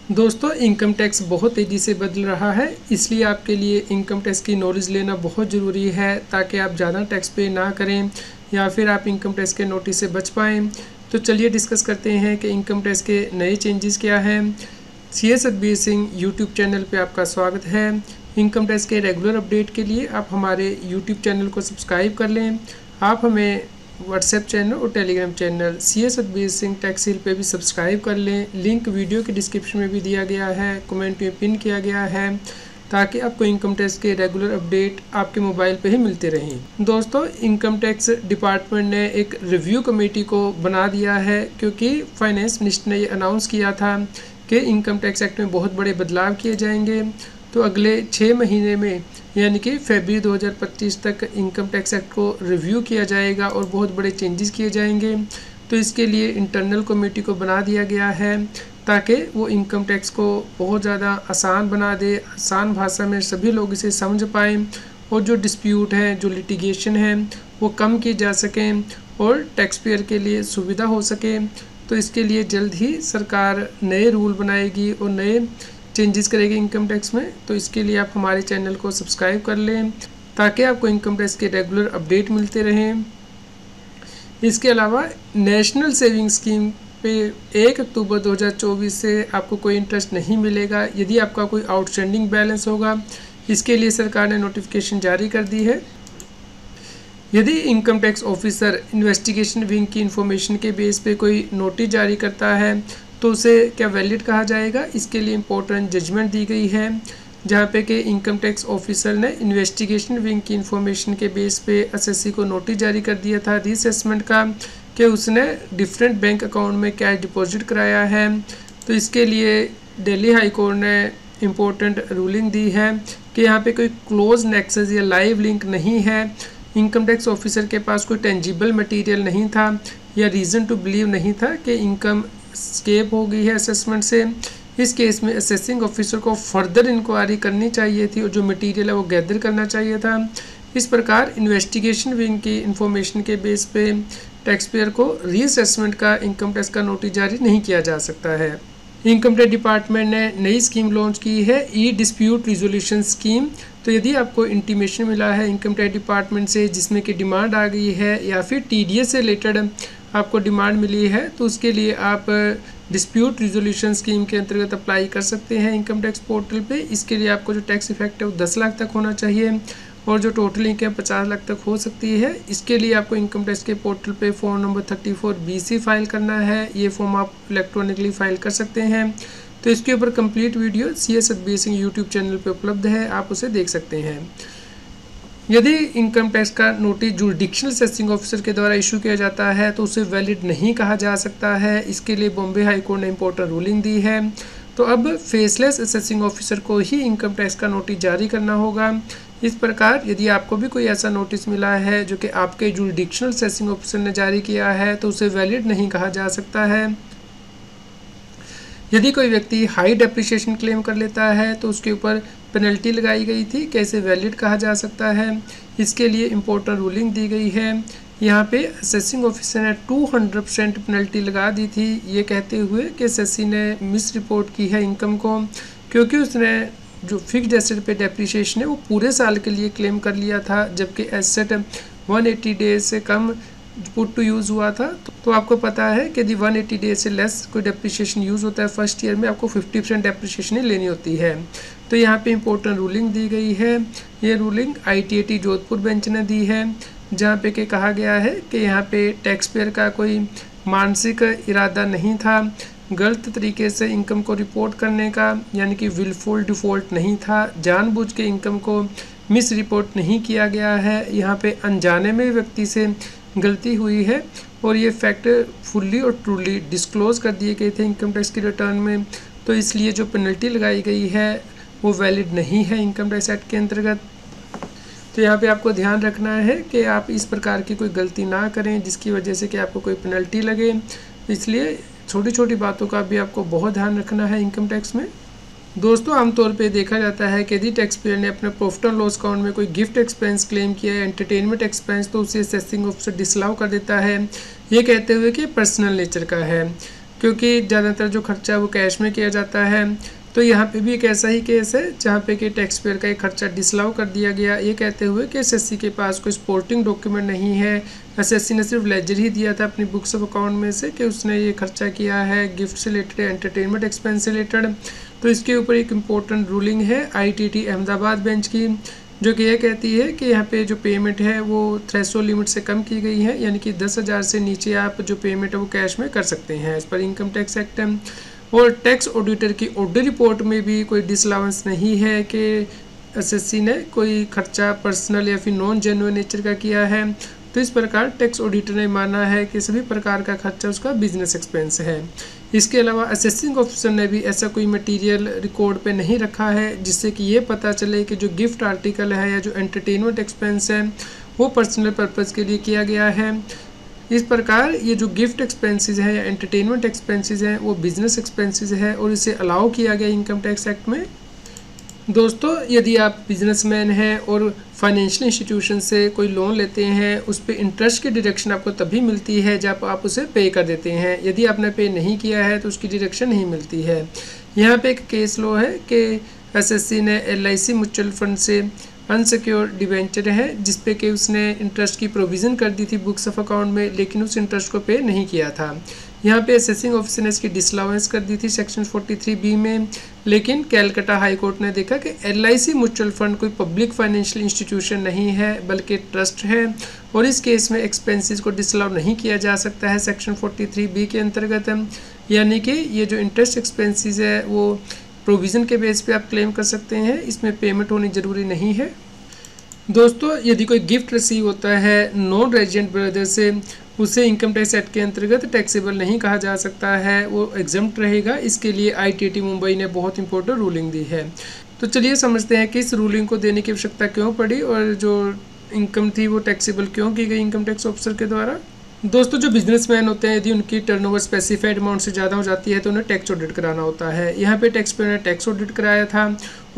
दोस्तों, income tax बहुत तेज़ी से बदल रहा है, इसलिए आपके लिए इनकम टैक्स की नॉलेज लेना बहुत ज़रूरी है ताकि आप ज़्यादा टैक्स पे ना करें या फिर आप इनकम टैक्स के नोटिस से बच पाएँ। तो चलिए डिस्कस करते हैं कि इनकम टैक्स के नए चेंजेस क्या हैं। CS Satbir Singh YouTube channel पे आपका स्वागत है। इनकम टैक्स के रेगुलर अपडेट के लिए आप हमारे यूट्यूब चैनल को सब्सक्राइब कर लें। आप हमें व्हाट्सएप चैनल और Telegram channel CS Satbir Singh tax hill पे भी सब्सक्राइब कर लें। लिंक वीडियो के डिस्क्रिप्शन में भी दिया गया है, कमेंट में पिन किया गया है, ताकि आपको इनकम टैक्स के रेगुलर अपडेट आपके मोबाइल पे ही मिलते रहें। दोस्तों, इनकम टैक्स डिपार्टमेंट ने एक रिव्यू कमेटी को बना दिया है, क्योंकि फाइनेंस मिनिस्टर ने ये अनाउंस किया था कि इनकम टैक्स एक्ट में बहुत बड़े बदलाव किए जाएंगे। तो अगले 6 महीने में यानी कि फरवरी 2025 तक इनकम टैक्स एक्ट को रिव्यू किया जाएगा और बहुत बड़े चेंजेस किए जाएंगे। तो इसके लिए इंटरनल कमेटी को बना दिया गया है ताकि वो इनकम टैक्स को बहुत ज़्यादा आसान बना दे, आसान भाषा में सभी लोग इसे समझ पाएँ और जो डिस्प्यूट है, जो लिटिगेशन है, वो कम किए जा सकें और टैक्स पेयर के लिए सुविधा हो सके। तो इसके लिए जल्द ही सरकार नए रूल बनाएगी और नए चेंजेस करेगी इनकम टैक्स में। तो इसके लिए आप हमारे चैनल को सब्सक्राइब कर लें ताकि आपको इनकम टैक्स के रेगुलर अपडेट मिलते रहें। इसके अलावा नेशनल सेविंग स्कीम पे 1 अक्टूबर 2024 से आपको कोई इंटरेस्ट नहीं मिलेगा यदि आपका कोई आउटस्टैंडिंग बैलेंस होगा। इसके लिए सरकार ने नोटिफिकेशन जारी कर दी है। यदि income tax officer investigation wing की इंफॉर्मेशन के बेस पे कोई नोटिस जारी करता है तो उसे क्या वैलिड कहा जाएगा, इसके लिए इम्पोर्टेंट जजमेंट दी गई है, जहाँ पे कि इनकम टैक्स ऑफिसर ने इन्वेस्टिगेशन विंग की इंफॉर्मेशन के बेस पे एसएससी को नोटिस जारी कर दिया था रीअसेसमेंट का, कि उसने डिफरेंट बैंक अकाउंट में कैश डिपॉजिट कराया है। तो इसके लिए दिल्ली हाई कोर्ट ने इम्पोर्टेंट रूलिंग दी है कि यहाँ पे कोई क्लोज नेक्सस या लाइव लिंक नहीं है। इनकम टैक्स ऑफिसर के पास कोई टेंजिबल मटेरियल नहीं था या रीज़न टू बिलीव नहीं था कि इनकम स्केप हो गई है असेसमेंट से। इस केस में असेसिंग ऑफिसर को फर्दर इंक्वायरी करनी चाहिए थी और जो मटेरियल है वो गैदर करना चाहिए था। इस प्रकार इन्वेस्टिगेशन विंग की इंफॉर्मेशन के बेस पे टैक्स पेयर को रीअसेसमेंट का इनकम टैक्स का नोटिस जारी नहीं किया जा सकता है। इनकम टैक्स डिपार्टमेंट ने नई स्कीम लॉन्च की है, ई डिस्प्यूट रिजोल्यूशन स्कीम। तो यदि आपको इंटीमेशन मिला है इनकम टैक्स डिपार्टमेंट से जिसमें कि डिमांड आ गई है या फिर TDS से रिलेटेड आपको डिमांड मिली है, तो उसके लिए आप डिस्प्यूट रिजोल्यूशन स्कीम के अंतर्गत अप्लाई कर सकते हैं इनकम टैक्स पोर्टल पे। इसके लिए आपको जो टैक्स इफेक्ट है वो 10 लाख तक होना चाहिए और जो टोटल इनकम 50 लाख तक हो सकती है। इसके लिए आपको इनकम टैक्स के पोर्टल पे फॉर्म नंबर 34BC फाइल करना है। ये फॉर्म आप इलेक्ट्रॉनिकली फाइल कर सकते हैं। तो इसके ऊपर complete video CS Satbir Singh YouTube channel पे उपलब्ध है, आप उसे देख सकते हैं। यदि इनकम टैक्स का नोटिस जुरिडिक्शनल असेसिंग ऑफिसर के द्वारा इशू किया जाता है तो उसे वैलिड नहीं कहा जा सकता है। इसके लिए बॉम्बे हाई कोर्ट ने इंपॉर्टेंट रूलिंग दी है। तो अब फेसलेस असेसिंग ऑफिसर को ही इनकम टैक्स का नोटिस जारी करना होगा। इस प्रकार यदि आपको भी कोई ऐसा नोटिस मिला है जो कि आपके जुरिडिक्शनल असेसिंग ऑफिसर ने जारी किया है तो उसे वैलिड नहीं कहा जा सकता है। यदि कोई व्यक्ति हाई डेप्रिसिएशन क्लेम कर लेता है तो उसके ऊपर पेनल्टी लगाई गई थी, कैसे वैलिड कहा जा सकता है, इसके लिए इम्पोर्टेंट रूलिंग दी गई है। यहाँ पे असेसिंग ऑफिसर ने 200% पेनल्टी लगा दी थी, ये कहते हुए कि एसएससी ने मिस रिपोर्ट की है इनकम को, क्योंकि उसने जो फिक्स्ड एसेट पे डेप्रिसिएशन है वो पूरे साल के लिए क्लेम कर लिया था, जबकि एसेट 180 डेज से कम पुट टू यूज़ हुआ था। तो आपको पता है कि यदि 180 डेज से लेस कोई डेप्रिसिएशन यूज़ होता है फर्स्ट ईयर में, आपको 50% डेप्रिसिएशन ही लेनी होती है। तो यहाँ पे इम्पोर्टेंट रूलिंग दी गई है। ये रूलिंग ITAT जोधपुर बेंच ने दी है, जहाँ पे कि कहा गया है कि यहाँ पे टैक्स पेयर का कोई मानसिक इरादा नहीं था, गलत तरीके से इनकम को रिपोर्ट करने का, यानी कि विलफुल डिफ़ॉल्ट नहीं था, जानबूझ के इनकम को मिस रिपोर्ट नहीं किया गया है। यहाँ पे अनजाने में व्यक्ति से गलती हुई है और ये फैक्ट फुल्ली और ट्रूली डिस्क्लोज कर दिए गए थे इनकम टैक्स की रिटर्न में। तो इसलिए जो पेनल्टी लगाई गई है वो वैलिड नहीं है इनकम टैक्स एक्ट के अंतर्गत। तो यहाँ पे आपको ध्यान रखना है कि आप इस प्रकार की कोई गलती ना करें जिसकी वजह से कि आपको कोई पेनल्टी लगे। इसलिए छोटी छोटी बातों का भी आपको बहुत ध्यान रखना है इनकम टैक्स में। दोस्तों, आमतौर पे देखा जाता है कि यदि टैक्स पेयर ने अपने प्रॉफिट एंड लॉस अकाउंट में कोई गिफ्ट एक्सपेंस क्लेम किया है, एंटरटेनमेंट एक्सपेंस, तो उसे असेसिंग ऑफिसर डिसअलाउ कर देता है, ये कहते हुए कि पर्सनल नेचर का है। क्योंकि ज़्यादातर जो खर्चा वो कैश में किया जाता है। तो यहाँ पे भी एक ऐसा ही केस है जहाँ पे कि टैक्स पेयर का एक खर्चा डिसअलाउ कर दिया गया, ये कहते हुए कि एसएससी के पास कोई सपोर्टिंग डॉक्यूमेंट नहीं है। एसएससी ने सिर्फ लेजर ही दिया था अपनी बुक्स ऑफ अकाउंट में से कि उसने ये खर्चा किया है गिफ्ट से रिलेटेड, एंटरटेनमेंट एक्सपेंस से रिलेटेड। तो इसके ऊपर एक इम्पोर्टेंट रूलिंग है आईटीटी अहमदाबाद बेंच की, जो कि यह कहती है कि यहाँ पे जो पेमेंट है वो थ्रेशोल्ड लिमिट से कम की गई है, यानी कि 10,000 से नीचे आप जो पेमेंट है वो कैश में कर सकते हैं इस पर इनकम टैक्स एक्ट है। और टैक्स ऑडिटर की ऑडिट रिपोर्ट में भी कोई डिसअलाउंस नहीं है कि एसएससी ने कोई खर्चा पर्सनल या फिर नॉन जेन्युइन नेचर का किया है। तो इस प्रकार टैक्स ऑडिटर ने माना है कि सभी प्रकार का खर्चा उसका बिजनेस एक्सपेंस है। इसके अलावा असेसिंग ऑफिसर ने भी ऐसा कोई मटेरियल रिकॉर्ड पे नहीं रखा है जिससे कि ये पता चले कि जो गिफ्ट आर्टिकल है या जो एंटरटेनमेंट एक्सपेंस है वो पर्सनल पर्पज़ के लिए किया गया है। इस प्रकार ये जो गिफ्ट एक्सपेंसेस है या एंटरटेनमेंट एक्सपेंसेस हैं वो बिजनेस एक्सपेंसेस है और इसे अलाउ किया गया इनकम टैक्स एक्ट में। दोस्तों, यदि आप बिजनेसमैन हैं और फाइनेंशियल इंस्टीट्यूशन से कोई लोन लेते हैं, उस पर इंटरेस्ट की डिडक्शन आपको तभी मिलती है जब आप उसे पे कर देते हैं। यदि आपने पे नहीं किया है तो उसकी डिडक्शन नहीं मिलती है। यहाँ पे एक केस लॉ है कि एसएससी ने एलआईसी म्यूचुअल फंड से अनसिक्योर्ड डिवेंचर है जिसपे कि उसने इंटरेस्ट की प्रोविज़न कर दी थी बुक्स ऑफ अकाउंट में, लेकिन उस इंटरेस्ट को पे नहीं किया था। यहाँ पे असेसिंग ऑफिसर ने इसकी डिसअलाउंस कर दी थी सेक्शन 43B में, लेकिन कैलकाटा हाई कोर्ट ने देखा कि एलआईसी म्यूचुअल फंड कोई पब्लिक फाइनेंशियल इंस्टीट्यूशन नहीं है बल्कि ट्रस्ट है और इस केस में एक्सपेंसेस को डिसअलाउ नहीं किया जा सकता है सेक्शन 43B के अंतर्गत। यानी कि ये जो इंटरेस्ट एक्सपेंसेस है वो प्रोविज़न के बेस पे आप क्लेम कर सकते हैं, इसमें पेमेंट होनी ज़रूरी नहीं है। दोस्तों, यदि कोई गिफ्ट रिसीव होता है नॉन रेजिडेंट ब्रदर से, उसे इनकम टैक्स एक्ट के अंतर्गत टैक्सेबल नहीं कहा जा सकता है, वो एग्जम्प्ट रहेगा। इसके लिए आईटीटी मुंबई ने बहुत इंपॉर्टेंट रूलिंग दी है। तो चलिए समझते हैं कि इस रूलिंग को देने की आवश्यकता क्यों पड़ी और जो इनकम थी वो टैक्सेबल क्यों की गई इनकम टैक्स ऑफिसर के द्वारा। दोस्तों, जो बिजनेसमैन होते हैं यदि उनकी टर्नओवर स्पेसिफाइड अमाउंट से ज़्यादा हो जाती है तो उन्हें टैक्स ऑडिट कराना होता है। यहाँ पे टैक्स पेयर ने टैक्स ऑडिट कराया था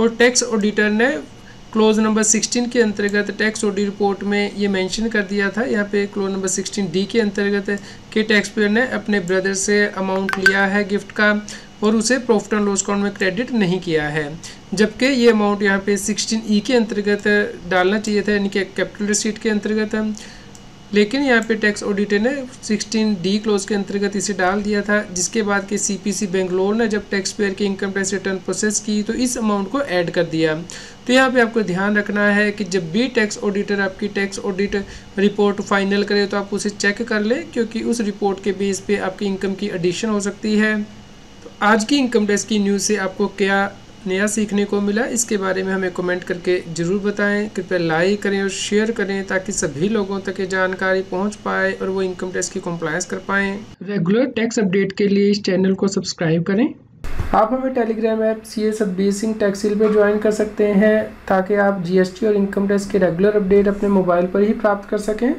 और टैक्स ऑडिटर ने क्लोज नंबर 16 के अंतर्गत टैक्स ऑडिट रिपोर्ट में ये मेंशन कर दिया था, यहाँ पे क्लोज नंबर 16D के अंतर्गत कि टैक्स पेयर ने अपने ब्रदर से अमाउंट लिया है गिफ्ट का और उसे प्रॉफिट एंड लॉस अकाउंट में क्रेडिट नहीं किया है, जबकि ये अमाउंट यहाँ पे 16E के अंतर्गत डालना चाहिए था, यानी कि कैपिटल रिसीट के अंतर्गत। लेकिन यहाँ पे टैक्स ऑडिटर ने 16D क्लोज के अंतर्गत इसे डाल दिया था, जिसके बाद के सीपीसी बेंगलोर ने जब टैक्स पेयर की इनकम टैक्स रिटर्न प्रोसेस की तो इस अमाउंट को ऐड कर दिया। तो यहाँ पे आपको ध्यान रखना है कि जब भी टैक्स ऑडिटर आपकी टैक्स ऑडिट रिपोर्ट फाइनल करे तो आप उसे चेक कर लें, क्योंकि उस रिपोर्ट के बेस पे आपकी इनकम की एडिशन हो सकती है। तो आज की इनकम टैक्स की न्यूज़ से आपको क्या नया सीखने को मिला, इसके बारे में हमें कमेंट करके ज़रूर बताएं। कृपया लाइक करें और शेयर करें ताकि सभी लोगों तक ये जानकारी पहुंच पाए और वो इनकम टैक्स की कंप्लायंस कर पाएं। रेगुलर टैक्स अपडेट के लिए इस चैनल को सब्सक्राइब करें। आप हमें टेलीग्राम ऐप CS बेसिंग टैक्स हिल पे ज्वाइन कर सकते हैं ताकि आप GST और इनकम टैक्स के रेगुलर अपडेट अपने मोबाइल पर ही प्राप्त कर सकें।